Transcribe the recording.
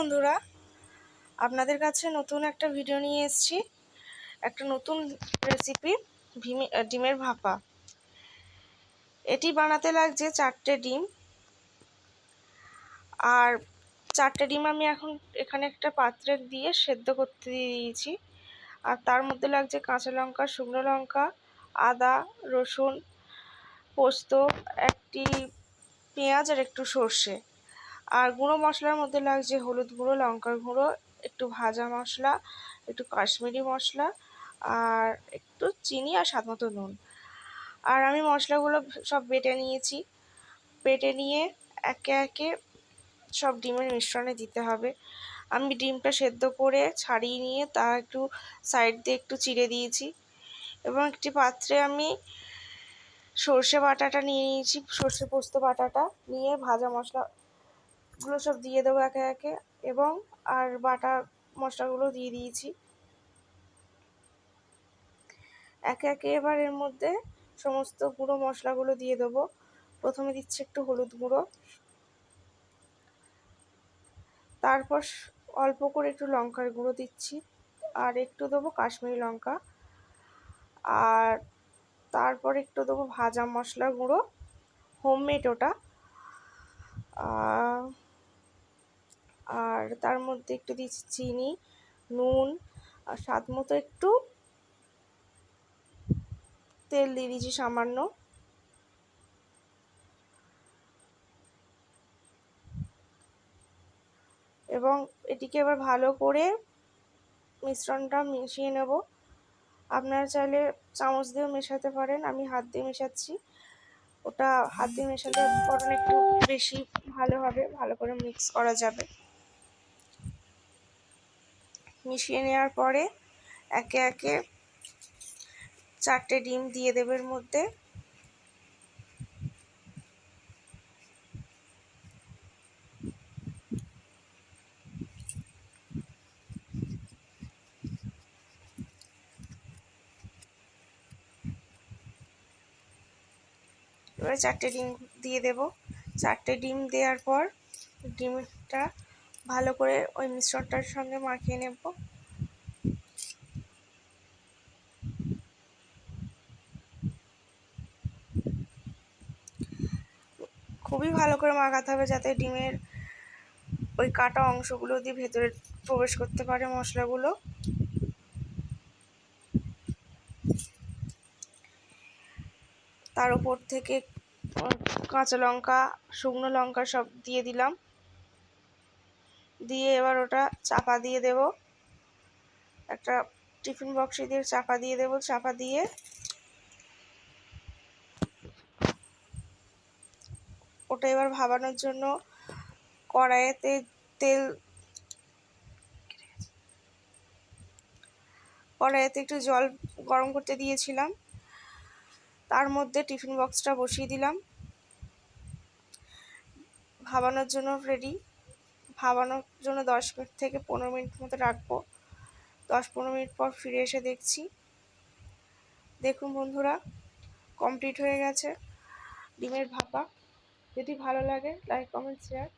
বন্ধুরা, আপনাদের কাছে নতুন একটা ভিডিও নিয়ে এসেছি। একটা নতুন রেসিপি, ডিমের ভাপা। এটি বানাতে লাগছে 4টে ডিম। আর 4টে ডিম আমি এখন এখানে একটা পাত্রে দিয়ে সেদ্ধ করতে দিয়েছি। আর তার মধ্যে লাগছে কাঁচা লঙ্কা, শুকনো লঙ্কা, আদা, রসুন, পোস্ত, একটি পেঁয়াজ আর একটু সর্ষে। আর গুঁড়ো মশলার মধ্যে লাগছে হলুদ গুঁড়ো, লঙ্কার গুঁড়ো, একটু ভাজা মশলা, একটু কাশ্মীরি মশলা, আর একটু চিনি আর স্বাদ মতো নুন। আর আমি মশলাগুলো সব বেটে নিয়েছি। বেটে নিয়ে একে একে সব ডিমের মিশ্রণে দিতে হবে। আমি ডিমটা সেদ্ধ করে ছাড়িয়ে নিয়ে তা একটু সাইড দিয়ে একটু চিড়ে দিয়েছি। এবং একটি পাত্রে আমি সর্ষে বাটাটা নিয়ে নিয়েছি, সর্ষে পোস্ত বাটাটা নিয়ে ভাজা মশলাগুলো সব দিয়ে দেবো একে একে। এবং আর বাটা মশলাগুলো দিয়ে দিয়েছি একে একে। এবার এর মধ্যে সমস্ত গুঁড়ো মশলাগুলো দিয়ে দেবো। প্রথমে দিচ্ছি একটু হলুদ গুঁড়ো, তারপর অল্প করে একটু লঙ্কার গুঁড়ো দিচ্ছি, আর একটু দেবো কাশ্মীরি লঙ্কা, আর তারপর একটু দেবো ভাজা মশলার গুঁড়ো, হোমমেড ওটা। আর তার মধ্যে একটু দিচ্ছি চিনি, নুন, আর স্বাদ মতো একটু তেল দিয়ে দিচ্ছি সামান্য। এবং এটিকে এবার ভালো করে মিশ্রণটা মিশিয়ে নেব। আপনারা চাইলে চামচ দিয়েও মেশাতে পারেন, আমি হাত দিয়ে মেশাচ্ছি। ওটা হাত দিয়ে মেশালে বরং একটু বেশি ভালো হবে, ভালো করে মিক্স করা যাবে। মিশিয়ে নেওয়ার পরে একে একে 4টে ডিম দিয়ে দেবে এর মধ্যে। এবারে 4টে ডিম দিয়ে দেব। 4টে ডিম দেওয়ার পর ডিমটা ভালো করে ওই মিশ্রণটার সঙ্গে মাখিয়ে নেব। খুবই ভালো করে মাখাতে হবে যাতে ডিমের ওই কাটা অংশগুলো দিয়ে ভেতরে প্রবেশ করতে পারে মশলাগুলো। তার উপর থেকে কাঁচা লঙ্কা, শুকনো লঙ্কা সব দিয়ে দিলাম। দিয়ে এবার ওটা চাপা দিয়ে দেব। একটা টিফিন বক্সে দিয়ে চাপা দিয়ে দেব। চাপা দিয়ে ওটা এবার ভাবানোর জন্য কড়াইতে একটু জল গরম করতে দিয়েছিলাম। তার মধ্যে টিফিন বক্সটা বসিয়ে দিলাম। ভাবানোর জন্য রেডি। ভাবানোর জন্য 10 মিনিট থেকে 15 মিনিট মতো রাখবো। 10-15 মিনিট পর ফিরে এসে দেখছি। দেখুন বন্ধুরা, কমপ্লিট হয়ে গেছে ডিমের ভাপা। যদি ভালো লাগে লাইক, কমেন্ট, শেয়ার।